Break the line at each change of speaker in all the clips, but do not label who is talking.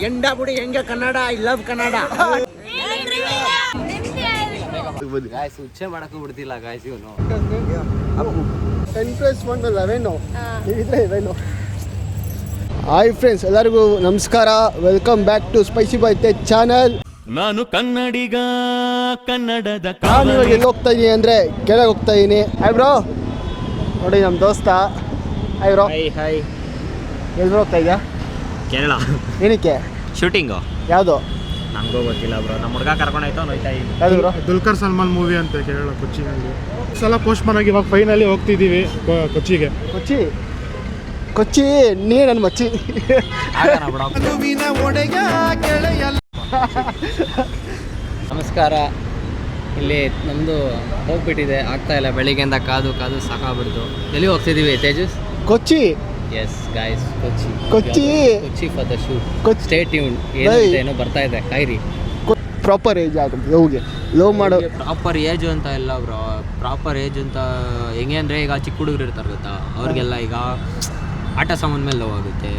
ಎಂಡ ಬುಡಿ ಹೆಂಗೆ Kannada, I love Kannada.
Guys ಉಚ್ಚೆ ಮಾಡಕ್ಕೂ ಬಿಡ್ತಿಲ್ಲ ಗಾಯ್ಸ್ ಇವನು.
10+1 11 ಹಾಯ್ ಫ್ರೆಂಡ್ಸ್, ಎಲ್ಲರಿಗೂ ನಮಸ್ಕಾರ. Welcome back to spicy boy tech channel.
ನಾನು ಕನ್ನಡಿಗ, ಕನ್ನಡದ
ನಾನು ಇವಾಗ ಎಲ್ಲಿ ಹೋಗ್ತಾ ಇದ್ದೀನಿ ಅಂದರೆ ಕೆಳಗೆ ಹೋಗ್ತಾ ಇದ್ದೀನಿ. ಹಾಯ್ ಬ್ರೋ, ನೋಡಿ ನಮ್ಮ ದೋಸ್ತ. Hi bro.
ಹಾಯ್.
ಎಲ್ಲಿ ಹೋಗ್ತಾ ಇದೆಯಾ?
ಕೇರಳ.
ಏನಕ್ಕೆ?
ಶೂಟಿಂಗು.
ಯಾವುದು?
ನಮಗೂ ಗೊತ್ತಿಲ್ಲ ಬ್ರೋ. ನಮ್ಮ ಹುಡುಗ ಕರ್ಕೊಂಡಾಯ್ತು ನೋಯ್ತಾ ಇದ್ದೀನಿ.
ಯಾವುದು ಬ್ರೋ?
ದುಲ್ಕರ್ ಸಲ್ಮಾನ್ ಮೂವಿ ಅಂತ ಕೇರಳ ಕೊಚ್ಚಿನಲ್ಲಿ. ಸಲ ಪೋಸ್ಟ್ಮನ್ ಆಗಿ ಇವಾಗ ಫೈನಲಿ ಹೋಗ್ತಿದ್ದೀವಿ ಕೊಚ್ಚಿಗೆ.
ಕೊಚ್ಚಿ ನೀ ನನ್ನ ಮಚ್ಚಿ.
ನಮಸ್ಕಾರ. ಇಲ್ಲಿ ನಮ್ಮದು ಹೋಗ್ಬಿಟ್ಟಿದೆ, ಆಗ್ತಾ ಇಲ್ಲ. ಬೆಳಿಗ್ಗೆಯಿಂದ ಕಾದು ಸಾಕಾಗ್ಬಿಡ್ತು. ಎಲ್ಲಿ ಹೋಗ್ತಿದ್ದೀವಿ Tejas?
Kochi.
Yes guys, Kochi for the shoot. Stay tune. ಏನೋ ಬರ್ತಾ ಇದೆ, ಕಾಯಿರಿ.
ಪ್ರಾಪರ್ ಏಜ್ ಆಗುತ್ತೆ ಲವ್ಗೆ. ಲವ್ ಮಾಡೋ
ಪ್ರಾಪರ್ ಏಜ್ ಅಂತ ಇಲ್ಲ ಬ್ರೋ. ಪ್ರಾಪರ್ ಏಜ್ ಅಂತ ಹೆಂಗೆ ಅಂದರೆ, ಈಗ ಚಿಕ್ಕ ಹುಡುಗರು ಇರ್ತಾರೆ ಗೊತ್ತಾ, ಅವ್ರಿಗೆಲ್ಲ ಈಗ ಆಟ ಸಾಮಾನು ಮೇಲೆ ಲವ್ ಆಗುತ್ತೆ.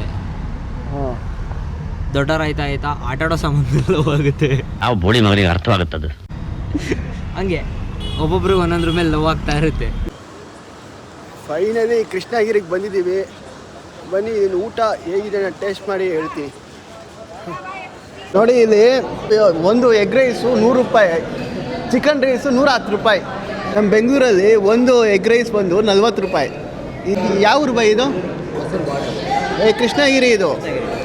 ದೊಡ್ಡವರಾಯ್ತಾ ಆಟಾಡೋ ಸಾಮಾನು ಮೇಲೆ ಲವ್ ಆಗುತ್ತೆ.
ಆ ಬೋಳಿ ಮಗನಿಗೆ ಅರ್ಥವಾಗುತ್ತದೆ.
ಹಂಗೆ ಒಬ್ಬೊಬ್ರಿಗೆ ಒಂದೊಂದ್ರ ಮೇಲೆ ಲವ್ ಆಗ್ತಾ ಇರುತ್ತೆ.
ಫೈನಲಿ ಕೃಷ್ಣಗಿರಿಗೆ ಬಂದಿದ್ದೀವಿ. ಬನ್ನಿ, ಇದನ್ನು ಊಟ ಹೇಗಿದೆ ಟೇಸ್ಟ್ ಮಾಡಿ ಹೇಳ್ತೀನಿ. ನೋಡಿ, ಇಲ್ಲಿ ಒಂದು ಎಗ್ ರೈಸು 100 ರೂಪಾಯಿ, ಚಿಕನ್ ರೈಸು 110 ರೂಪಾಯಿ. ನಮ್ಮ ಬೆಂಗಳೂರಲ್ಲಿ ಒಂದು ಎಗ್ ರೈಸ್ ಬಂದು 40 ರೂಪಾಯಿ. ಇದು ಯಾವ ರೂಪಾಯಿ ಇದು? ಕೃಷ್ಣಗಿರಿ ಇದು.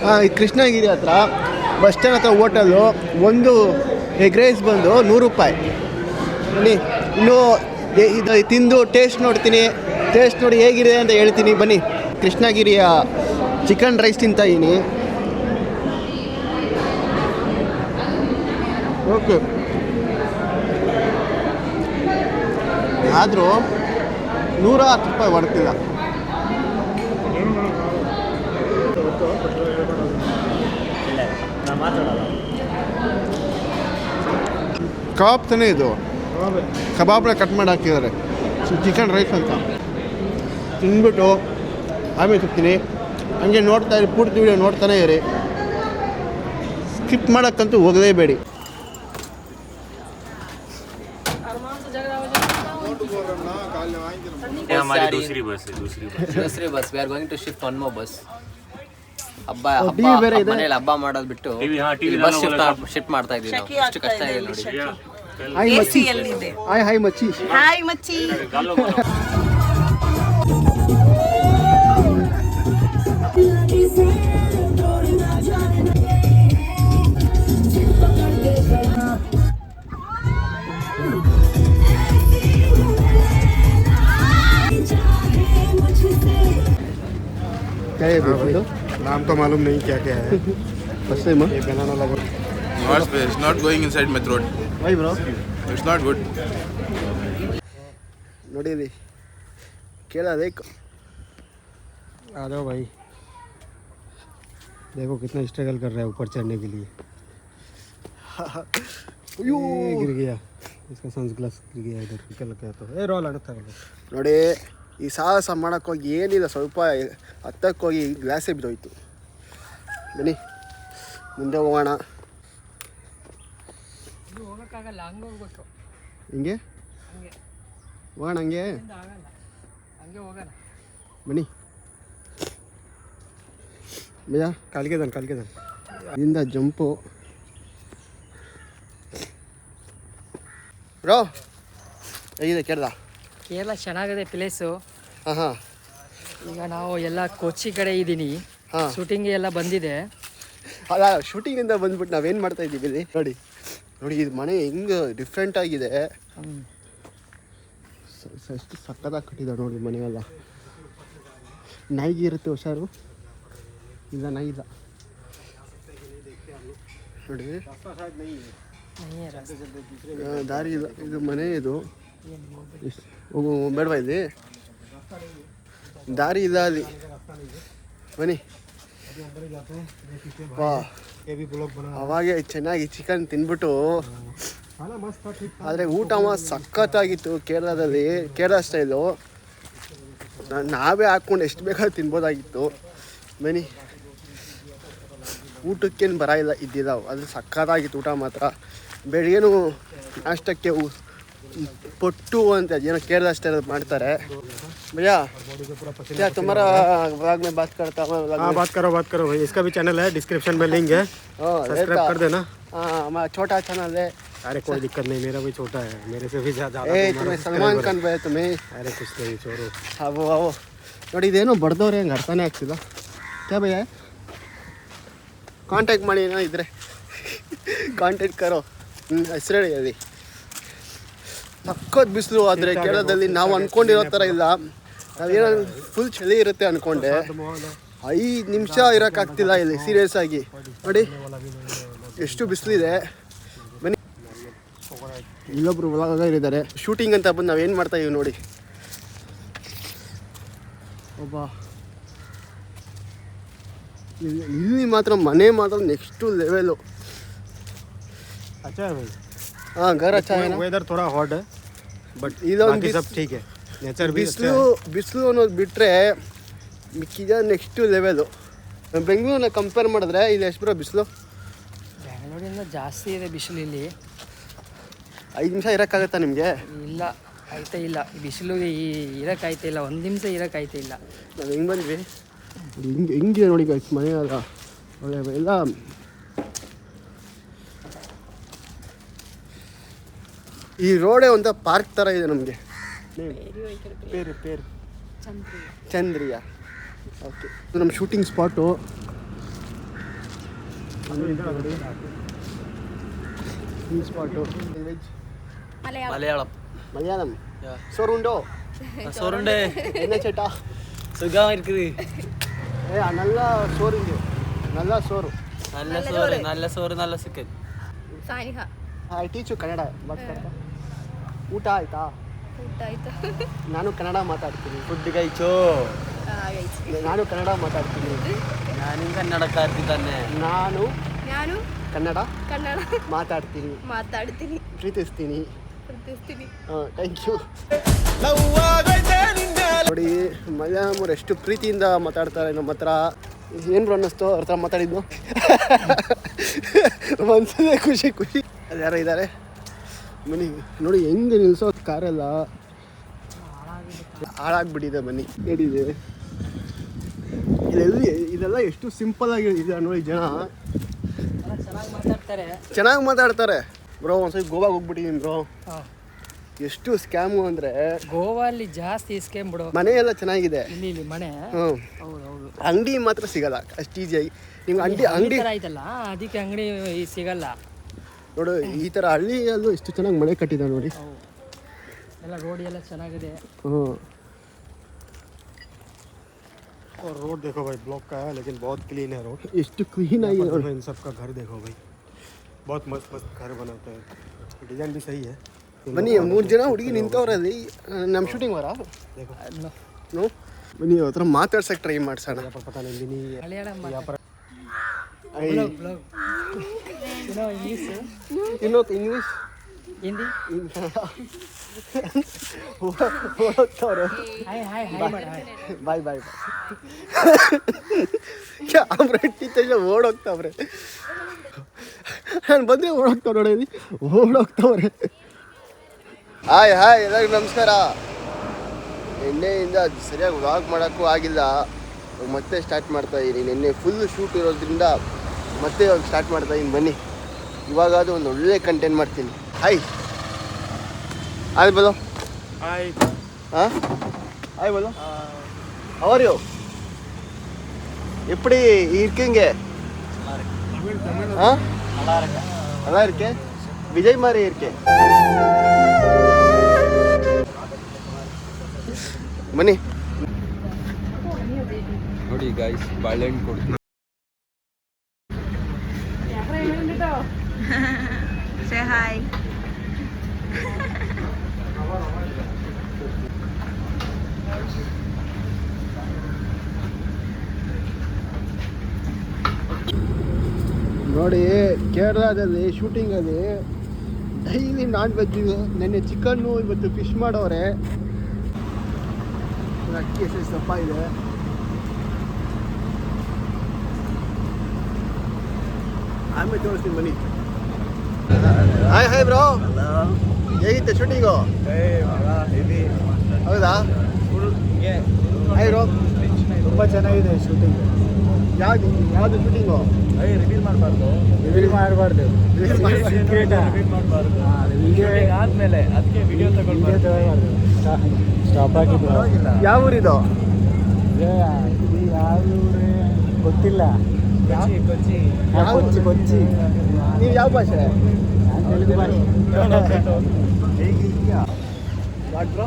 ಹಾಂ, ಈ ಕೃಷ್ಣಗಿರಿ ಹತ್ರ ಬಸ್ ಸ್ಟ್ಯಾಂಡ್ ಹತ್ರ ಹೋಟೆಲು. ಒಂದು ಎಗ್ ರೈಸ್ ಬಂದು 100 ರೂಪಾಯಿ. ಬನ್ನಿ, ಇನ್ನೂ ಇದು ತಿಂದು ಟೇಸ್ಟ್ ನೋಡ್ತೀನಿ. ಟೇಸ್ಟ್ ನೋಡಿ ಹೇಗಿದೆ ಅಂತ ಹೇಳ್ತೀನಿ. ಬನ್ನಿ, ಕೃಷ್ಣಗಿರಿಯ ಚಿಕನ್ ರೈಸ್ ತಿಂತಾಯಿದ್ದೀನಿ. ಓಕೆ, ಆದರೂ 110 ರೂಪಾಯಿ ಬರ್ತಿಲ್ಲ. ಕಬಾಬ್ ತಾನೇ ಇದು? ಕಬಾಬ್ನ ಕಟ್ ಮಾಡಿ ಹಾಕಿದ್ದಾರೆ. ಚಿಕನ್ ರೈಸ್ ಅಂತ ತಿಂದ್ಬಿಟ್ಟು ಆಮೇಲೆ ಸಿಗ್ತೀನಿ. ಹಂಗೆ ನೋಡ್ತಾ ಇರಿ, ಪೂರ್ತಿ ವಿಡಿಯೋ ನೋಡ್ತಾನೆ ಇರಿ. ಸ್ಕಿಪ್ ಮಾಡೋಕ್ಕಂತೂ ಹೋಗಲೇಬೇಡಿ.
दूसरी bus
we are going to shift one more bus. ಹಬ್ಬ ಮನೇಲಿ ಹಬ್ಬ ಮಾಡೋದು ಬಿಟ್ಟು ಬಸ್ ಶಿಫ್ಟ್ ಮಾಡ್ತಾ ಇದೀವಿ ನಾವು. ಎಷ್ಟು ಕಷ್ಟ ಇದೆ ನೋಡಿ.
ಹಾಯ್ ಮಚ್ಚಿ.
ಹಾಯ್ ಮಚ್ಚಿ.
नाम तो मालूम नहीं क्या क्या है.
फर्स्ट टाइम
ये बनाना लगा.
It's not going inside my throat.
Why bro?
It's not good.
नोड़ी केला देखो.
आ जाओ भाई. देखो कितना स्ट्रगल कर रहा है ऊपर चढ़ने के लिए. गिर गया इसका सनग्लास, गिर गया इधर. निकल गया तो रोल आड़ता
ನೋಡಿ, ಈ ಸಾಹಸ ಮಾಡೋಕ್ಕೋಗಿ ಏನಿಲ್ಲ, ಸ್ವಲ್ಪ ಹತ್ತಕ್ಕೋಗಿ ಗ್ಲಾಸೇ ಬಿದ್ದೋಯ್ತು. ಬನ್ನಿ ಮುಂದೆ ಹೋಗೋಣ. ಹಿಂಗೆ ಹೋಗೋಣ, ಹಂಗೆ ಬನ್ನಿ ಭಯ್ಯ. ಕಾಲ್ಗೆದನ್ ಇಂದ ಜಂಪು. ಬ್ರೋ ಹೇಗಿದೆ ಕೇರಳ?
ಕೇರಳ ಚೆನ್ನಾಗಿದೆ ಪ್ಲೇಸು.
ಹಾಂ,
ಈಗ ನಾವು ಎಲ್ಲ ಕೊಚ್ಚಿ ಕಡೆ ಇದ್ದೀನಿ. ಶೂಟಿಂಗ್ ಎಲ್ಲ ಬಂದಿದೆ.
ಅಲ್ಲ, ಶೂಟಿಂಗಿಂದ ಬಂದ್ಬಿಟ್ಟು ನಾವೇನು ಮಾಡ್ತಾ ಇದ್ದೀವಿ ಇಲ್ಲಿ ನೋಡಿ. ಇದು ಮನೆ ಹೆಂಗೆ ಡಿಫ್ರೆಂಟ್ ಆಗಿದೆ. ಎಷ್ಟು ಸಕ್ಕತ್ತಾಗಿ ಕಟ್ಟಿದ್ದಾರೆ ನೋಡಿ ಮನೆಯೆಲ್ಲ. ನಾಯಿಗೆ ಇರುತ್ತೆ ಹುಷಾರು. ಇಲ್ಲ, ನಾಯಿ ಇಲ್ಲ ನೋಡಿ. ದಾರಿ ಇಲ್ಲ, ಇದು ಮನೆ. ಇದು ಬೇಡವಾ? ಇಲ್ಲಿ ದಾರಿ ಇಲ್ಲ ಅಲ್ಲಿ. ಬನ್ನಿ. ಅವಾಗೆ ಚೆನ್ನಾಗಿ ಚಿಕನ್ ತಿನ್ಬಿಟ್ಟು, ಆದರೆ ಊಟ ಸಖತ್ತಾಗಿತ್ತು ಕೇರಳದಲ್ಲಿ. ಕೇರಳ ಸ್ಟೈಲು ನಾವೇ ಹಾಕ್ಕೊಂಡು ಎಷ್ಟು ಬೇಕಾದ್ರೂ ತಿನ್ಬೋದಾಗಿತ್ತು. ಬನ್ನಿ ಊಟಕ್ಕೇನು ಬರ ಇಲ್ಲ ಇದ್ದಿದ್ದಾವೆ. ಅದು ಸಕ್ಕತ್ತಾಗಿತ್ತು ಊಟ ಮಾತ್ರ. ಬೆಳಗ್ಗೆನೂ ನಾಷ್ಟಕ್ಕೆ ಪೊಟ್ಟು ಅಂತ ಏನೋ ಕೇಳಿದಷ್ಟೇ ಮಾಡ್ತಾರೆ. भैया क्या तुम्हारा व्लॉग में बात करता हूँ?
हाँ बात करो भाई. इसका भी चैनल है, डिस्क्रिप्शन में लिंक है, सब्सक्राइब कर देना.
हाँ हमारा छोटा चैनल है.
अरे कोई दिक्कत नहीं, मेरा भी छोटा है, मेरे से भी ज़्यादा.
तुम्हें सलमान खान भाई तुम्हें.
अरे कुछ नहीं छोड़ो.
वो ನೋಡಿ ಇದೇನೋ ಬರ್ದವ್ರೆ ಹೆಂಗೆ ಅರ್ಥನೇ ಆಗ್ತಿಲ್ಲ. ಕ್ಯಾ ಭಯ್ಯ ಕಾಂಟ್ಯಾಕ್ಟ್ ಮಾಡಿ ಏನೋ ಇದ್ರೆ ಕಾಂಟ್ಯಾಕ್ಟ್ ಕರೋ. ಹೆಸರು ಹೇಳಿ ಅಲ್ಲಿ. ಸಖತ್ ಬಿಸಿಲು. ಆದರೆ ಕೇರಳದಲ್ಲಿ ನಾವು ಅಂದ್ಕೊಂಡಿರೋ ಥರ ಇಲ್ಲ. ನಾವೇನೋ ಫುಲ್ ಚಳಿ ಇರುತ್ತೆ ಅಂದ್ಕೊಂಡೆ. 5 ನಿಮಿಷ ಇರೋಕ್ಕಾಗ್ತಿಲ್ಲ ಇಲ್ಲಿ ಸೀರಿಯಸ್ ಆಗಿ. ನೋಡಿ ಎಷ್ಟು ಬಿಸಿಲಿದೆ. ಬನ್ನಿ, ಇಲ್ಲೊಬ್ರು ವ್ಲಾಗರ್ ಇದ್ದಾರೆ. ಶೂಟಿಂಗ್ ಅಂತ ಬಂದು ನಾವೇನು ಮಾಡ್ತಾ ಇದೀವಿ ನೋಡಿ. ಒಬ್ಬ ಇಲ್ಲಿ ಮಾತ್ರ ಮನೆ ಮಾತ್ರ ನೆಕ್ಸ್ಟು ಲೆವೆಲು.
अच्छा है भाई.
हाँ घर अच्छा है ना.
वेदर थोड़ा हॉट है बट
ಇದೊಂದು
सब ठीक है. नेचर भी
ಬಿಸಿಲು ಅನ್ನೋದು ಬಿಟ್ಟರೆ ಮಿಕ್ಕಿದ ನೆಕ್ಸ್ಟು ಲೆವೆಲು. ಬೆಂಗಳೂರನ್ನ ಕಂಪೇರ್ ಮಾಡಿದ್ರೆ ಇಲ್ಲಿ ಎಷ್ಟು ಬರೋ ಬಿಸಿಲು?
ಬೆಂಗಳೂರಿಂದ ಜಾಸ್ತಿ ಇದೆ ಬಿಸಿಲು ಇಲ್ಲಿ.
5 ನಿಮಿಷ ಇರೋಕ್ಕಾಗತ್ತಾ ನಿಮಗೆ?
ಇಲ್ಲ ಆಯ್ತಾ ಇಲ್ಲ, ಬಿಸಿಲು ಇರೋಕ್ಕಾಯ್ತಾ ಇಲ್ಲ, 1 ನಿಮಿಷ ಇರೋಕ್ಕಾಯ್ತಾ ಇಲ್ಲ.
ನಾವು ಹೆಂಗೆ ಬಂದ್ವಿ ಹೆಂಗಿದೆ ನೋಡಿ ಗೈಸ್. ಮನೆ ಅಲ್ಲ ಒಳ್ಳೆ ಎಲ್ಲ ಈ ರೋಡೇ ಒಂದು ಪಾರ್ಕ್ ಥರ ಇದೆ ನಮಗೆ. ಪೇರು ಚಂದ್ರಿಯಾ. ಓಕೆ, ಇದು ನಮ್ಮ ಶೂಟಿಂಗ್ ಸ್ಪಾಟು. ಈ ಸ್ಪಾಟು மலையாளம் சோறுண்டோ?
சோறுண்டே.
என்ன சேட்டா
சுகம் இருக்குது.
நல்லா சோறு இங்கே, நல்லா சோறு.
நல்ல சோறு நல்ல சிக்கன்.
ಸಾನಿಹಾ.
ಐ ಟೀಚು ಕನ್ನಡ. ಊಟ ಆಯ್ತಾ?
ಊಟ ಆಯ್ತು.
ನಾನು ಕನ್ನಡ ಮಾತಾಡ್ತೀನಿ.
ಫುಡ್ ಗೈಚೋ.
ನಾನು ಕನ್ನಡ ಮಾತಾಡ್ತೀನಿ.
ನಾನು ಕನ್ನಡಕ್ಕಾರ್ತಿ ತಾನೆ.
ನಾನು ಕನ್ನಡ
ಮಾತಾಡ್ತೀನಿ.
ಪ್ರೀತಿಸ್ತೀನಿ. ಹಾಂ ಥ್ಯಾಂಕ್ ಯು. ನೋಡಿ ಮಲಯಾಳಮರು ಎಷ್ಟು ಪ್ರೀತಿಯಿಂದ ಮಾತಾಡ್ತಾರೆ ನಮ್ಮ ಹತ್ರ. ಏನು ಅನ್ನಿಸ್ತು ಅವ್ರ ಹತ್ರ ಮಾತಾಡಿದ್ದು? ಮನಸ್ಸಲ್ಲೇ ಖುಷಿ. ಅದು ಯಾರೋ ಇದ್ದಾರೆ ಬನ್ನಿ. ನೋಡಿ ಹೆಂಗೆ ನಿಲ್ಲಿಸೋ ಕಾರೆಲ್ಲ ಹಾಳಾಗ್ಬಿಟ್ಟಿದೆ. ಬನ್ನಿ ಹೇಳಿದೆ ಇದೆಲ್ಲ ಎಷ್ಟು ಸಿಂಪಲ್ ಆಗಿ ಇದೆ ನೋಡಿ. ಜನ ಚೆನ್ನಾಗಿ ಮಾತಾಡ್ತಾರೆ. ಬ್ರೋ ಒಂದ್ಸರಿ ಗೋವಾಗೆ ಹೋಗ್ಬಿಟ್ಟಿದ್ದೀನಿ ಬ್ರೋ. ಎಷ್ಟು ಸ್ಕ್ಯಾಮು ಅಂದರೆ
ಗೋವಾಲ್ಲಿ ಜಾಸ್ತಿ ಸ್ಕ್ಯಾಮ್ ಬಿಡು.
ಮನೆ ಎಲ್ಲ ಚೆನ್ನಾಗಿದೆ
ಇಲ್ಲಿ ಮನೆ.
ಹೌದು, ಅಂಗಡಿ ಮಾತ್ರ ಸಿಗಲ್ಲ ಅಷ್ಟು ಈಸಿಯಾಗಿ. ನಿಮ್ಗೆ ಅಂಗಡಿ
ಆಯ್ತಲ್ಲ, ಅದಕ್ಕೆ ಅಂಗಡಿ ಸಿಗಲ್ಲ
ನೋಡು. ಈ ಥರ ಹಳ್ಳಿಯಲ್ಲೂ ಎಷ್ಟು ಚೆನ್ನಾಗಿ ಮನೆ ಕಟ್ಟಿದ ನೋಡಿ.
ಎಲ್ಲ ರೋಡ್ ಎಲ್ಲ ಚೆನ್ನಾಗಿದೆ.
और रोड देखो भाई, ब्लॉक का है लेकिन बहुत क्लीन है रोड.
ಎಷ್ಟು ಕ್ಲೀನ್ ಆಗಿದೆ ನೋಡಿ.
इन सब का घर देखो भाई, बहुत मस्त घर बनाते हैं. डिजाइन भी सही है.
ಬನ್ನಿ, 3 ಜನ ಹುಡುಗಿ ನಿಂತವ್ರಲ್ಲಿ. ನಮ್ಮ ಶೂಟಿಂಗ್ ವರ ನೋ ಬನ್ನಿ, ಅವ್ರ ಹತ್ರ ಮಾತಾಡ್ಸಕ್ಕೆ ಟ್ರೈ ಮಾಡ್ಸೋಣ. ಇಂಗ್ಲೀಷ್
ಹಿಂದಿ
ಓಡೋಗ್ತವ್ರೆ. ಬಾಯ್ ಕ್ಯಾಮ್ರಾ ಇಟ್ಟಿದ್ದ ಓಡೋಗ್ತಾವ್ರೆ. ನಾನು ಬಂದರೆ ಓಡೋಗ್ತಾವ್ರೆ ನೋಡಿ, ಓಡೋಗ್ತಾವ್ರೆ. ಹಾಯ್ ಎಲ್ಲರಿಗೂ ನಮಸ್ಕಾರ. ನಿನ್ನೆಯಿಂದ ಸರಿಯಾಗಿ ವ್ಲಾಗ್ ಮಾಡೋಕ್ಕೂ ಆಗಿಲ್ಲ. ಮತ್ತೆ ಸ್ಟಾರ್ಟ್ ಮಾಡ್ತಾಯಿದ್ದೀನಿ. ನಿನ್ನೆ ಫುಲ್ ಶೂಟ್ ಇರೋದ್ರಿಂದ ಮತ್ತೆ ಇವಾಗ ಸ್ಟಾರ್ಟ್ ಮಾಡ್ತಾಯಿದ್ದೀನಿ. ಬನ್ನಿ, ಇವಾಗ ಅದು ಒಂದು ಒಳ್ಳೆ ಕಂಟೆಂಟ್ ಮಾಡ್ತೀನಿ. ಹಾಯ್ बोलो.
हाय.
हाँ हाय बोलो. और यो எப்படி இருக்கீங்க? நல்லா இருக்கேன். விஜய் மாதிரி இருக்கேன். ಬನ್ನಿ
ನೋಡಿ ಗೈಸ್, ಬಾಳೆಹಣ್ಣು ಕೊಡ್ತೀನಿ.
Say hi.
ನೋಡಿ, ಕೇರಳದಲ್ಲಿ ಶೂಟಿಂಗಲ್ಲಿ ಡೈಲಿ ನಾನ್ ವೆಜ್. ನೆನ್ನೆ ಚಿಕನ್ನು, ಇವತ್ತು ಫಿಶ್ ಮಾಡೋರೆ. ಅಕ್ಕಿ ಎಷ್ಟು ದಪ್ಪ ಇದೆ. ಆಮೇಲೆ ತೋರಿಸ್ತೀನಿ ಬನ್ನಿ. ಹಾಯ್ ಬ್ರೋ, ಹೇಗಿತ್ತು ಶೂಟಿಂಗು? ಹೌದಾ? ಹಾಯ್ ಬ್ರೋ,
ತುಂಬ ಚೆನ್ನಾಗಿದೆ ಶೂಟಿಂಗ್.
ಯಾವುದು ಶೂಟಿಂಗು?
ರಿವೀಲ್ ಮಾಡಬಾರ್ದು. ಸೀಕ್ರೆಟ್ ವಿಡಿಯೋ ಆದಮೇಲೆ ಅದಕ್ಕೆ ವಿಡಿಯೋ ತಗೊಳ್ಬಾರ್ದು. ಸ್ಟಾಪ್ ಆಗಿದ್ದು.
ಯಾವ ಊರಿದು?
ಯಾವ ಊರೇ ಗೊತ್ತಿಲ್ಲ. ಕೊಚ್ಚಿ.
ನೀವು ಯಾವ ಭಾಷೆ?
ತೆಲುಗು ಭಾಷೆ.
What bro?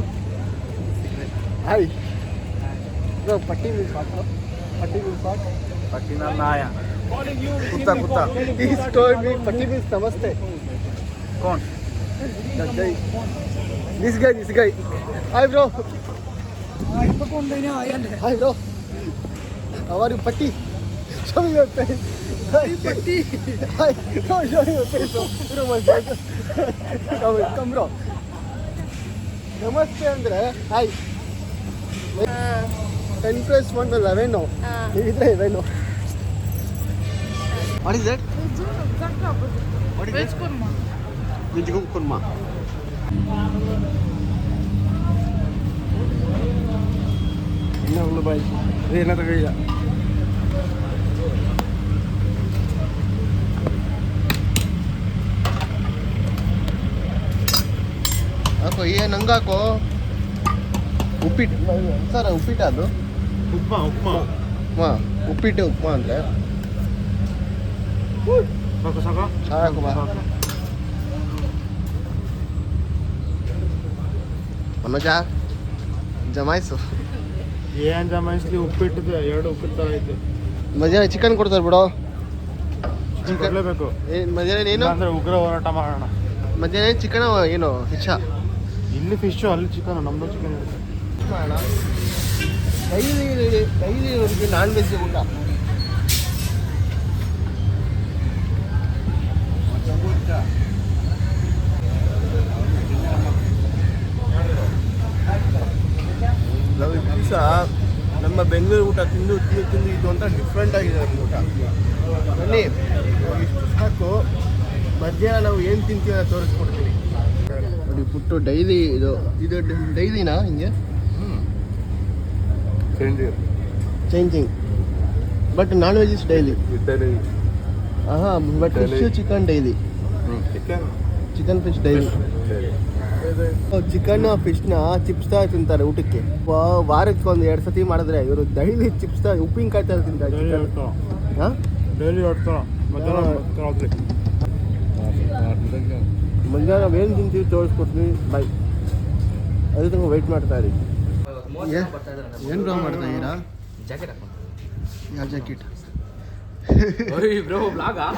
ಹಾಯ್ ಬ್ರೋ, ಪಟ್ಟಿ ಮೀನ್ಸ್ ವಾಟ್ ಬ್ರೋ? ಪಟ್ಟಿ ಮೀನ್ಸ್ ವಾಟ್?
ಪಟ್ಟಿನ ನಾಯ.
ಕುತ್ತಾ. Please told me ಪಟ್ಟಿ ಮೀನ್ಸ್ ನಮಸ್ತೆ.
Kaun?
That guy. This guy. Hi bro. Hi bro. How are you, Patti? Show me your face. Hi, Patti. Hi. No, show me your face. Bro, my God. Come bro. ನಮಸ್ತೆ ಅಂದ್ರೆ hi. 10 plus 1 to 11. ನೀವಿದ್ರೆ 11. What is that? What is that? Veg kurma.
ಬಾಯ್ ಏನಾರ ಕೈಯ
ಹಾಕೋ, ಏನು ಹಂಗಾಕೋ. ಉಪ್ಪಿಟ್ಟು sir, ಉಪ್ಪಿಟ್ಟು ಅದು
ಉಪ್ಮಾ
ಹಾಂ, ಉಪ್ಪಿಟ್ಟು ಉಪ್ಮಾ ಅಂದರೆ ಸಾಕು ಬಾ. ಮನೋಜ ಜಮಾಯಿಸು.
ಏನು ಜಮಾಯಿಸ್ಲಿ, ಉಪ್ಪಿಟ್ಟಿದೆ 2 ಉಪ್ಪಿಟ್ಟು ಥರ ಐತೆ.
ಮಧ್ಯಾಹ್ನ ಚಿಕನ್ ಕೊಡ್ತಾರೆ ಬಿಡೋ.
ಕೊಡಲೇಬೇಕು.
ಮಧ್ಯಾಹ್ನ ಏನು
ಅಂದರೆ ಉಗ್ರ ಹೋರಾಟ ಮಾಡೋಣ.
ಮಧ್ಯಾಹ್ನ ಚಿಕನ್ ಏನು ಫಿಶಾ?
ಇಲ್ಲಿ ಫಿಶ್ಶು, ಅಲ್ಲಿ ಚಿಕನ್. ನಮ್ಮದು ಚಿಕನ್ ಇರುತ್ತೆ.
ಡೈಲಿ ನಮಗೆ ನಾನ್ ವೆಜ್ ಊಟ. ನಾವು ಈ ದಿವಸ ನಮ್ಮ ಬೆಂಗಳೂರು ಊಟ ತಿಂದು ಇದು ಅಂತ ಡಿಫ್ರೆಂಟ್ ಆಗಿದೆ ನಮ್ಮ ಊಟ. ಬನ್ನಿ, ಇಷ್ಟು ಸಾಕು. ಮಧ್ಯಾಹ್ನ ನಾವು ಏನು ತಿಂತೀವಿ ಅಂತ ತೋರಿಸ್ಕೊಡ್ತೀನಿ ನೋಡಿ. ಪುಟ್ಟು ಡೈಲಿ ಇದು ಡೈಲಿನಾ ಹಿಂಗೆ changing, but non veg is daily. ಹಾಂ, but fish chicken daily. Chicken fish daily. Chicken ಫಿಶ್ನ ಚಿಪ್ಸ್ ತರ ತಿಂತಾರೆ ಊಟಕ್ಕೆ. ವಾರಕ್ಕೆ 1-2 ಸತಿ ಮಾಡಿದ್ರೆ ಇವರು ಡೈಲಿ ಚಿಪ್ಸ್ ತರ ಉಪ್ಪಿನಕಾಯಿ ತರ ತಿಂತಾರೆ ಚಿಕನ್. ಹಾಂ,
ಡೈಲಿ
ಮಧ್ಯಾಹ್ನ ನಾವು ಏನು ತಿಂತೀವಿ ತೋರಿಸ್ಕೊಡ್ತೀವಿ. ಬಾಯ್, ಅದೇ ತನಕ ವೆಯ್ಟ್ ಮಾಡ್ತಾ ಇರಿ. ಏನು ಬ್ರೋ ಮಾಡ್ತಾ ಇದ್ದೀರಾ?
ಜಾಕೆಟ್ ಹಾಕೊಂಡು.
ಯಾವ ಜಾಕೆಟ್?
ಬ್ರೋ ಬ್ಲಾಗಾ?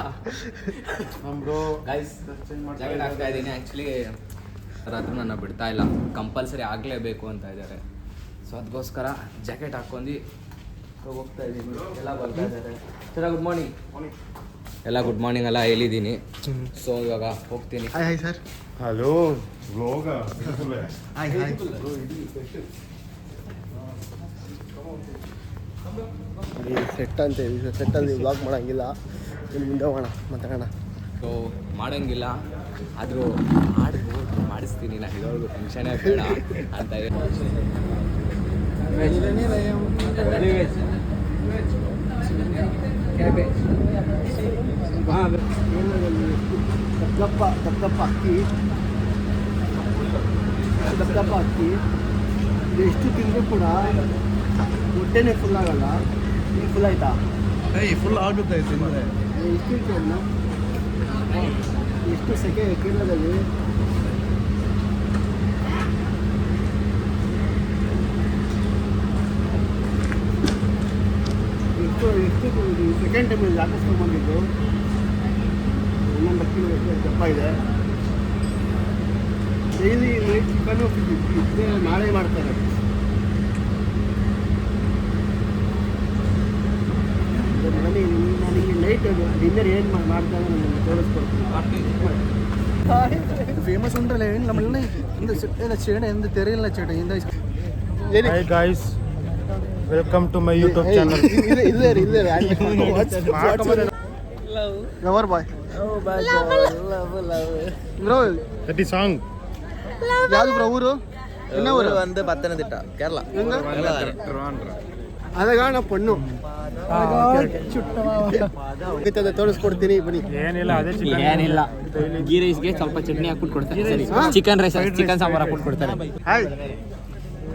ಬ್ರೋ
ಗೈಸ್, ಜಾಕೆಟ್ ಹಾಕ್ತಾ ಇದ್ದೀನಿ. ಆ್ಯಕ್ಚುಲಿ ರಾತ್ರಿ ನನ್ನ ಬಿಡ್ತಾ ಇಲ್ಲ, ಕಂಪಲ್ಸರಿ ಆಗಲೇಬೇಕು ಅಂತ ಇದ್ದಾರೆ. ಸೊ ಅದಕ್ಕೋಸ್ಕರ ಜಾಕೆಟ್ ಹಾಕ್ಕೊಂಡು ಹೋಗ್ತಾ ಇದ್ದೀನಿ. ಎಲ್ಲ ಬರ್ತಾ ಇದ್ದಾರೆ. Sir good morning. ಎಲ್ಲ ಗುಡ್ ಮಾರ್ನಿಂಗ್ ಎಲ್ಲ ಹೇಳಿದ್ದೀನಿ. ಸೊ ಇವಾಗ ಹೋಗ್ತೀನಿ.
Hi sir.
Hello blog.
Hi. Set ಅಂತ ಹೇಳಿ, ಸೆಟ್ಟಲ್ಲಿ ವ್ಲಾಗ್ ಮಾಡೋಂಗಿಲ್ಲ. ಮುಂದೆ ಹೋಗೋಣ, ಮಾತಾಡೋಣ.
ಸೊ ಮಾಡೋಂಗಿಲ್ಲ, ಆದರೂ ಮಾಡಿಸ್ತೀನಿ. ನಾನು ಇರೋರ್ಗು ಟೆನ್ಷನೇ ಬೇಡ ಅಂತ
ದಪ್ಪ ಅಕ್ಕಿ ಎಷ್ಟು ತಿಂದರೂ ಕೂಡ ಹೊಟ್ಟೆನೇ ಫುಲ್ ಆಗಲ್ಲ. ಈಗ ಫುಲ್ ಆಯ್ತಾ?
ಫುಲ್ ಆಗುತ್ತೆ ತಿಂದರೆ.
ಎಷ್ಟು ತಿಂತೀವನ್ನ? ಎಷ್ಟು ಸೆಕೆ ಕೇರಳದಲ್ಲಿ. ಎಷ್ಟು ಸೆಕೆಂಡ್ ಟೈಮಲ್ಲಿ ಹಾಕಿಸ್ಕೊಂಡು ಬಂದಿದ್ದು. ಇನ್ನೊಂದು ಅಕ್ಕಿ ದಪ್ಪ ಇದೆ. ಡೈಲಿ ನೈಟ್ ಚಿಕನ್ನು ಇದ್ದೇ ನಾಳೆ ಮಾಡ್ತಾರೆ. ಬನ್ನಿ, ನನಗೆ ನೈಟ್ ಡಿನ್ನರ್ ಏನು ಮಾಡ್ತಾರೆ ನನಗೆ ತೋರಿಸ್ಕೊಡ್ತೀನಿ.
ಫೇಮಸ್ ಉಂಟಲ್ಲ ಏನು ನಮ್ಮಲ್ಲಿ ಇಲ್ಲ ಚೇಡ ಎಂದು ತೆರೆಯಿಲ್ಲ ಚೇಡ ಇಂದ. Hi guys, welcome to my YouTube channel.
ಇಲ್ಲೇ
ಇಲ್ಲ
ಲವರ್ ಬಾಯ್ ಬ್ರೋ
ದಟ್ ಈ ಸಾಂಗ್
ಯಾವ್ದು ಬ್ರೋ ಊರು என்ன ஊரு
வந்து பத்தனதிட்டா கேரளா
ಅದಗಾಣ ಪಣ್ಣು ತೋರಿಸ್ಕೊಡ್ತೀನಿ ಬನ್ನಿ.
ಏನಿಲ್ಲ ಅದೇ
ಏನಿಲ್ಲ ಗೀ ರೈಸ್ಗೆ ಸ್ವಲ್ಪ ಚಟ್ನಿ ಹಾಕ್ಬಿಟ್ಟು ಕೊಡ್ತಾರೆ ಸರಿ ಚಿಕನ್ ರೈಸ್ ಚಿಕನ್ ಸಾಂಬಾರ್ ಹಾಕ್ಬಿಟ್ಟು ಕೊಡ್ತಾರೆ
ಹಾಯ್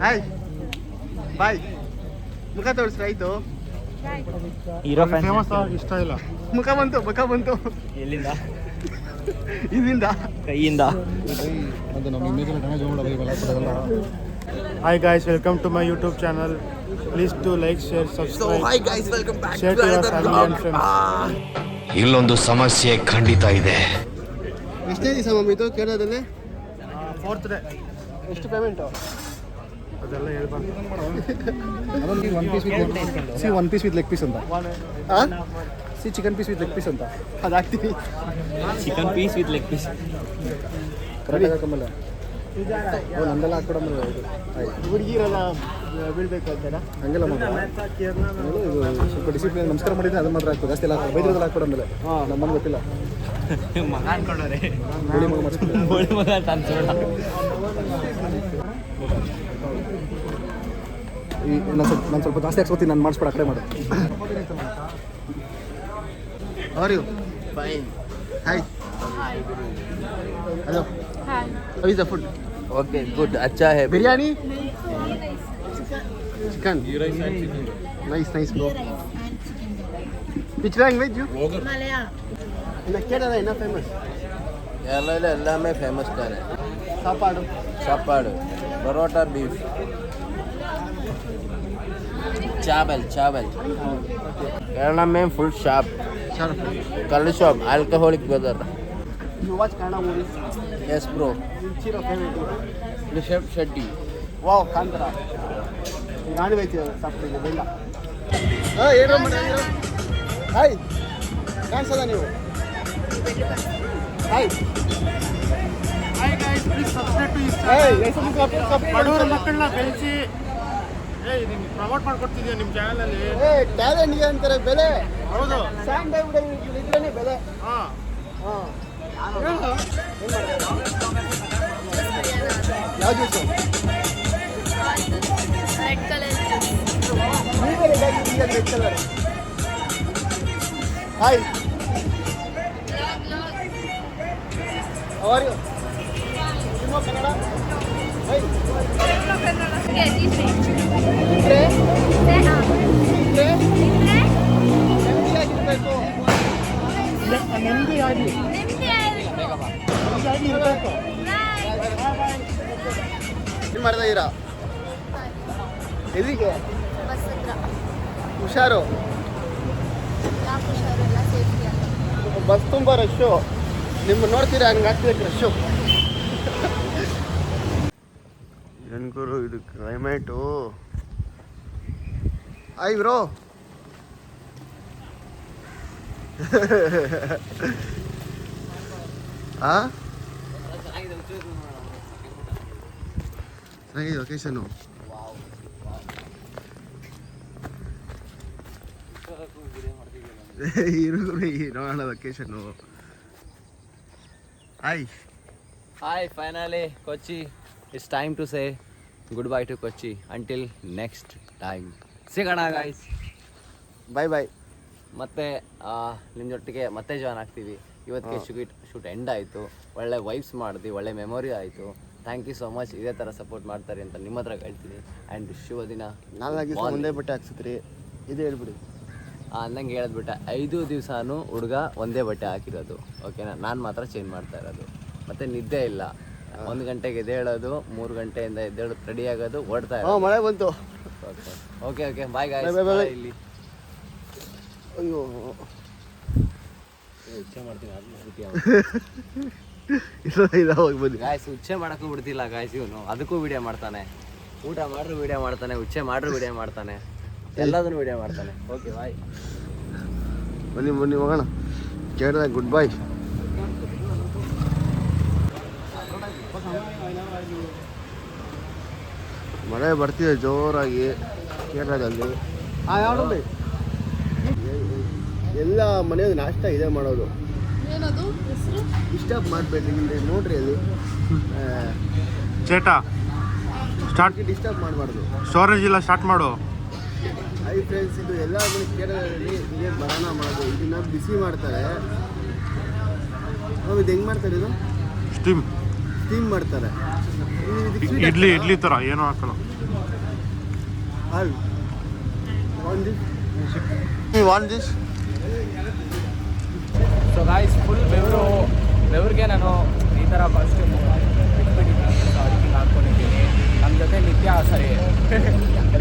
ಹಾಯ್ ಬಾಯ್ ಮುಖ ತೋರಿಸ್ರಿ ಆಯ್ತು.
ಹೀರೋ
ಫೇಮಸ್ ಇಷ್ಟ ಇಲ್ಲ.
ಮುಖ ಬಂತು
ಎಲ್ಲಿಂದ
ಇದರಿಂದ
ಕೈಯಿಂದ
Hi guys, welcome to my YouTube channel. Please do like, share, subscribe.
Hi guys, welcome back
Share to your family and friends.
ಇಲ್ಲೊಂದು ಸಮಸ್ಯೆ ಖಂಡಿತ ಇದೆ.
ಎಷ್ಟನೇ ದಿವಸ ಮಮ್ಮಿ ಇದು ಕೇರಳದಲ್ಲಿ?
4th day.
ಎಷ್ಟು ಪೇಮೆಂಟು?
ಅದೆಲ್ಲ ಹೇಳ್ಬಾರ್ದು.
One piece with leg piece ಅಂತ. Chicken piece with leg piece ಅಂತ ಅದಾಗ್ತೀವಿ.
Chicken piece with leg piece
ಕರೆಕ್ಟಾಗಿ ಹಾಕೊಂಬಲ್ಲ ನಂದೆಲ್ಲ ಹಾಕ್ಕೊಡಂಬಲ್ಲ. ಹುಡುಗಿರೆಲ್ಲ ಬೀಳ್ಬೇಕು ಅಂತಾರ ಹಂಗೆಲ್ಲ ಇದು ಸ್ವಲ್ಪ ಡಿಸಿಪ್ಲಿನ್ ನಮಸ್ಕಾರ ಮಾಡಿದ್ರೆ ಅದನ್ನ ಮಾತ್ರ ಹಾಕ್ಬೋದು. ಜಾಸ್ತಿ ಎಲ್ಲ ಬೈದ್ರದಲ್ಲಿ ಹಾಕ್ಕೊಡಂಬಲ್ಲ. ನಮ್ಮನ್ನು ಗೊತ್ತಿಲ್ಲ
ಮಗ ಅನ್ಕೊಂಡವ್ರೆ
ಗೋಳಿ ಮಗ ಮಾಡಿಸ್ಬಿಟ್ಟು
ಗೋಳಿ ಮಗ ಅಂತ ಅನ್ಸೋಣ.
ನಾನು ಸ್ವಲ್ಪ ಜಾಸ್ತಿ ಹಾಕ್ಸ್ಕೊತೀನಿ. ನಾನು ಮಾಡಿಸ್ಬಿಡ ಆ ಕಡೆ ಮಾಡು. How are you? Fine. Hi. Hello.
Hi.
How is the food?
Okay good ಅಚ್ಚಾ ಹೇ
Biryani? Chicken. Nice bro. Which language you?
Malayalam.
In Kerala என்ன famous?
ಕೇರಳದಲ್ಲಿ ಎಲ್ಲಾமே ಫೇಮಸ್ ತಾನೆ. ಸಾಪಾಡು ಪರೋಟಾ ಬೀಫ್ ಚಾವಲ್ Kerala में full sharp. Color shop, alcoholic weather.
You watch Kannada movies?
Yes, bro.
Which hero favorite?
Rishabh Shetty.
Wow, Kantara. Non-veg ಸಾಪ್ಟಿಗೆ ಬೇಡ. ಏನೋ ಮಾಡಿದ್ರು? Hi. ಕಾಣಿಸಲ್ಲ ನೀವು? Hi.
Hi guys, please subscribe to his
ಏಯ್,
channel. ಬಡವರ ಮಕ್ಕಳನ್ನ ಬೆಳೆಸಿ ನಿಮ್ಗೆ ಪ್ರಮೋಟ್ ಮಾಡ್ಕೊಡ್ತಿದ್ಯಾ ನಿಮ್ಮ ಚಾನಲಲ್ಲಿ.
ಟ್ಯಾಲೆಂಟ್ಗೆ ಅಂತಾರೆ ಬೆಲೆ.
ಹೌದು.
ಸ್ಯಾಂಡ್ ಇದ್ರೇನೆ ಬೆಲೆ.
ಹಾಂ.
ಯಾವ juice?
Red color.
Red colour. Hi. How are you? ನಿಮ್ಮ Kannada? Hi.
Yeah, this way.
ಇದ್ರೆ
Say
ನೆಮ್ಮದಿಯಾಗಿರ್ಬೇಕು. ನೆಮ್ಮದಿಯಾಗಿ ಇರಬೇಕು. ಏನು ಮಾಡ್ತಾ ಇದ್ದೀರಾ? ಎಲ್ಲಿಗೆ?
ಬಸ್ ಹತ್ರ
ಹುಷಾರು.
ಯಾಕೆ ಹುಷಾರಿಲ್ಲ, ಸೇಫ್ಟಿ ಅಂತ.
ಬಸ್ ತುಂಬ ರಶ್ಶು. ನಿಮ್ಮ ನೋಡ್ತೀರಾ ಹಂಗೆ ಆಗ್ತಿದೆ ರಶ್ಶು. ಏನ್ಕರು ಇದು ಕ್ಲೈಮೇಟು. Hi bro. ಚೆನ್ನಾಗಿದೆ ಲೊಕೇಶನು. ನೋಡೋಣ location. Hi.
Hi, finally, Kochi. It's time to say goodbye to Kochi until next time. ಸಿಗೋಣ guys.
ಬಾಯ್ ಬಾಯ್.
ಮತ್ತೆ ನಿಮ್ಮ ಜೊತೆಗೆ ಮತ್ತೆ ಜಾಯ್ನ್ ಆಗ್ತೀವಿ. ಇವತ್ತಿಗೆ ಶೂಟ್ ಎಂಡ್ ಆಯಿತು. ಒಳ್ಳೆ ವೈಬ್ಸ್ ಮಾಡಿದ್ವಿ, ಒಳ್ಳೆ ಮೆಮೊರಿ ಆಯಿತು. Thank you so much. ಇದೇ ಥರ ಸಪೋರ್ಟ್ ಮಾಡ್ತಾರೆ ಅಂತ ನಿಮ್ಮ ಹತ್ರ ಹೇಳ್ತೀನಿ. ಆ್ಯಂಡ್ ಶುಭ ದಿನ.
4 ದಿವಸ ಒಂದೇ ಬಟ್ಟೆ ಹಾಕ್ಸಿದ್ರಿ, ಇದು ಹೇಳ್ಬಿಡಿ.
ಅಂದಂಗೆ ಹೇಳಿದ್ಬಿಟ್ಟೆ 5 ದಿವಸನೂ ಹುಡುಗ ಒಂದೇ ಬಟ್ಟೆ ಹಾಕಿರೋದು. ಓಕೆನಾ? ನಾನು ಮಾತ್ರ ಚೇಂಜ್ ಮಾಡ್ತಾ ಇರೋದು. ಮತ್ತು ನಿದ್ದೆ ಇಲ್ಲ. 1 ಗಂಟೆಗೆ ಎದ್ದೇಳೋದು, 3 ಗಂಟೆಯಿಂದ ಎದ್ದೇಳೋದು, ರೆಡಿ ಆಗೋದು, ಓಡ್ತಾ ಇರೋದು.
ಮಳೆ ಬಂತು.
Okay bye guys.
Bye, bye, bye.
ಇಲ್ಲಿ
ಅಯ್ಯೋ ಇದಾವಾಗ ಬನ್ನಿ
ಗಾಯ್ಸ್. ಉಚ್ಚೆ ಮಾಡೋಕ್ಕೂ ಬಿಡ್ತಿಲ್ಲ ಗಾಯ್ಸ್ ಇವನು. ಅದಕ್ಕೂ ವಿಡಿಯೋ ಮಾಡ್ತಾನೆ. ಊಟ ಮಾಡ್ರು ವಿಡಿಯೋ ಮಾಡ್ತಾನೆ, ಉಚ್ಚೆ ಮಾಡ್ರು ವಿಡಿಯೋ ಮಾಡ್ತಾನೆ, ಎಲ್ಲದನ್ನು ವಿಡಿಯೋ ಮಾಡ್ತಾನೆ. Okay bye.
ಬನ್ನಿ ಹೋಗೋಣ. ಕೇಳಿದಾಗ ಗುಡ್ ಬಾಯ್. ಮಳೆ ಬರ್ತಿದೆ ಜೋರಾಗಿ ಕೇರಳದಲ್ಲಿ. ಎಲ್ಲ ಮನೆಯದು ನಾಷ್ಟ ಇದೆ ಮಾಡೋದು.
ಏನದು ಹೆಸರು?
ಡಿಸ್ಟರ್ಬ್ ಮಾಡಬೇಡ್ರಿ ಇಲ್ಲಿ ನೋಡ್ರಿ ಅಲ್ಲಿ
ಚೇಟ ಸ್ಟಾರ್ಟ್.
ಡಿಸ್ಟರ್ಬ್ ಮಾಡಬಾರ್ದು.
ಸ್ಟೋರೇಜ್ ಇಲ್ಲ, ಸ್ಟಾರ್ಟ್ ಮಾಡು.
ಹೈ ಫ್ರೆಂಡ್ಸ್, ಇದು ಎಲ್ಲ ಕೇರಳದಲ್ಲಿ ಇದೇ ಬನಾನ ಮಾಡೋದು. ಇದನ್ನ ಬಿಸಿ ಮಾಡ್ತಾರೆ. ಇದು ಹೆಂಗೆ ಮಾಡ್ತಾರೆ? ಇದು ಸ್ಟೀಮ್ ಮಾಡ್ತಾರೆ.
ಇಡ್ಲಿ ಥರ ಏನೋ ಹಾಕಲ್ಲ.
One this
so guys, full ಬೆವ್ರಿಗೆ ನಾನು ಈ ಥರ ಫಸ್ಟ್ ಬಿಟ್ಬಿಟ್ಟಿದ್ದೀನಿ. ಸೊ ಅದಕ್ಕೆ ಹಾಕ್ಕೊಂಡಿದ್ದೀನಿ. ನಮ್ಮ ಜೊತೆ ನಿತ್ಯ, ಸರಿ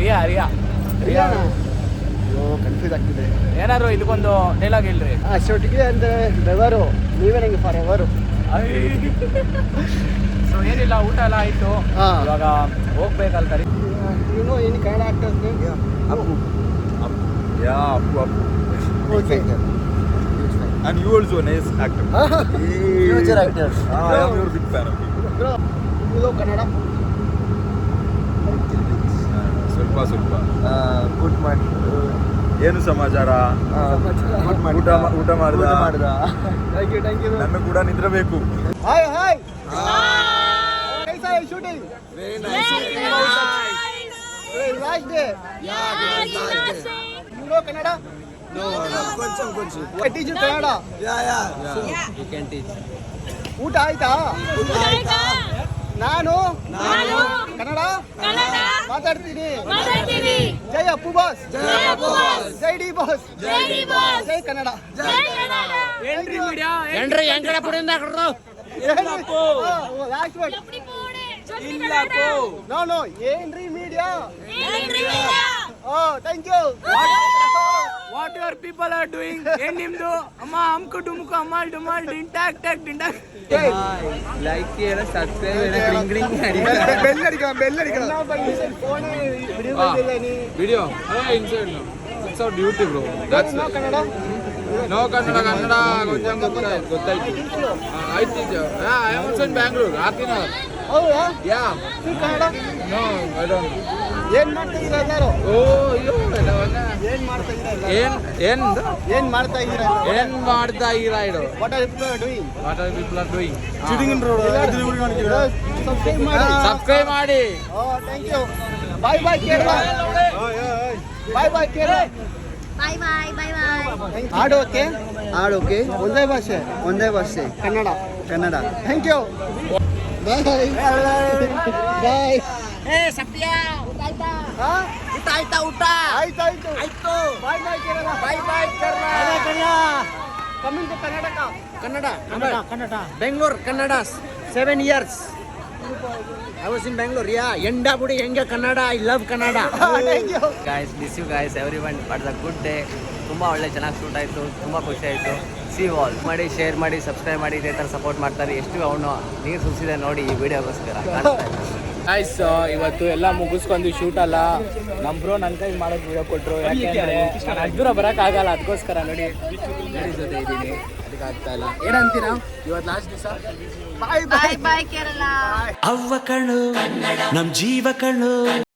ರಿಯಾ ರಿಯಾ ರಿಯಾ
ಕನ್ಫ್ಯೂಸ್ ಆಗ್ತಿದೆ.
ಏನಾದ್ರು ಇದಕ್ಕೊಂದು ಡೈಲಾಗ್ ಹೇಳ್ರಿ.
ಅಷ್ಟೊಟ್ಟಿಗೆ ಅಂದರೆ ಬೆವರು, ನೀವೇ ನನಗೆ ಫಾರ್ ಎವರು.
ಸೊ ಏನಿಲ್ಲ, ಊಟ ಎಲ್ಲ ಆಯಿತು. ಇವಾಗ ಹೋಗ್ಬೇಕಲ್ಲ ಕರಿ.
You any Kannada actor's name? Appu.
Yeah, Appu.
Okay.
And you also a nice actor.
Future actor.
I am your big fan of you.
Bro, you know Kannada?
ಸ್ವಲ್ಪ
Good man.
ಏನು ಸಮಾಚಾರ? ಊಟ ಮಾಡ್ದ?
Thank you.
ನನ್ನ ಕೂಡ ನಿದ್ರೆ ಬೇಕು.
Hi. कैसा है shooting?
Very nice.
Last day. You know Kannada?
No, ಕೊಂಚಂ.
I teach you Kannada.
Yeah.
You can teach.
ಊಟ ಆಯ್ತಾ? ನಾನು ಕನ್ನಡ ಮಾತಾಡ್ತೀನಿ. ಜೈ ಅಪ್ಪು ಬಾಸ್, ಜೈ ಡಿ ಬಾಸ್, ಜೈ ಕನ್ನಡ.
ಎಂಡ್ರಿ ಎಂಕಡ ಪುಡಿಂದ ಹಾಕ್ರು
ಲಾಸ್ಟ್ ವರ್ಡ್. ನೋ ಏನ್ರಿ media. Thank you.
What your people are doing? ಏನ್ ನಿಮ್ದು? ಅಮ್ಮ ಅಮ್ಕು ಡುಮ್ಕು ಅಮ್ಮಾಲ್ ಡುಮಾಲ್ ಡಿಂಟಾಕ್ ಟಾಕ್ ಡಿಂಟಾಕ್. ಲೈಕ್ ಹೇಳ, ಸಬ್ಸ್ಕ್ರೈಬ್ ಹೇಳ, ಗ್ರಿಂಗ್
ಬೆಲ್ ಅಡಿക്കണം.
Video inside it's our duty bro. That's
Kannada
no Kannada ಕೊಂಚಂ ಗೊತ್ತಾಯ್ತು. ಆಯ್ತು. I am also in Bangalore. ಹಾಕಿನ
ಹೌದಾ?
Yeah
Kannada.
No I don't.
ಏನ್ ಮಾಡ್ತಾ ಇದ್ದೀರಾ ಎಲ್ಲರೂ?
ಅಯ್ಯೋ
ಏನ್ ಮಾಡ್ತಾ ಇದ್ದೀರಾ?
ಏನ್ ಮಾಡ್ತಾ ಇದ್ದೀರಾ ಇದು?
What are people doing?
Shooting in road.
Subscribe ಮಾಡಿ. Thank you. Bye Kerala. Bye Kerala.
Bye.
ಹಾಡೋಕೆ ಒಂದೇ ಭಾಷೆ ಕನ್ನಡ. Thank you. ಬಾಯ್.
ಏ ಸತ್ಯ ಊಟ ಆಯ್ತಾ? ಊಟ ಆಯ್ತು.
Bye Kerala.
Kannada.
Coming to
Kannada. Bengaluru Kannada 7 years. I was in Bangalore. Yeah, ಎಂಡ ಬುಡಿ ಹೆಂಗೆ Kannada. I love Kannada.
Thank you.
Guys, miss you guys, everyone. But the good day. ತುಂಬ ಒಳ್ಳೆ ಚೆನ್ನಾಗಿ ಶೂಟ್ ಆಯಿತು. ತುಂಬ ಖುಷಿ ಆಯಿತು. ಸಿ ವಾಲ್ ಮಾಡಿ, ಶೇರ್ ಮಾಡಿ, ಸಬ್ಸ್ಕ್ರೈಬ್ ಮಾಡಿ. ಇದೇ ಥರ ಸಪೋರ್ಟ್ ಮಾಡ್ತಾರೆ. ಎಷ್ಟು ಅವನು ನೀರು ಸುರಿಸಿದೆ ನೋಡಿ ಈ ವಿಡಿಯೋಗೋಸ್ಕರ.
ಗೈಸ್, ಇವತ್ತು ಎಲ್ಲ ಮುಗಿಸ್ಕೊಂಡು ಶೂಟ್ ಅಲ್ಲ. ನಮ್ಮ ಬ್ರೋ ನನ್ನ ಕೈ ಮಾಡೋದು ವಿಡಿಯೋ ಕೊಟ್ಟರು. ಯಾಕೆಂದರೆ ದೂರ ಬರೋಕ್ಕಾಗಲ್ಲ, ಅದಕ್ಕೋಸ್ಕರ ನೋಡಿ ಜೊತೆ ಇದ್ದೀನಿ. ಅದಕ್ಕೆ ಆಗ್ತಾ ಇಲ್ಲ. ಏನಂತೀರಾ ಇವತ್ತು ಲಾಸ್ಟ್ ದಿವಸ?
ಬಾಯ್ ಕೇರಳ.
ಅವ್ವ ಕಣ್ಣು ನಮ್ ಜೀವ ಕಣ್ಣು.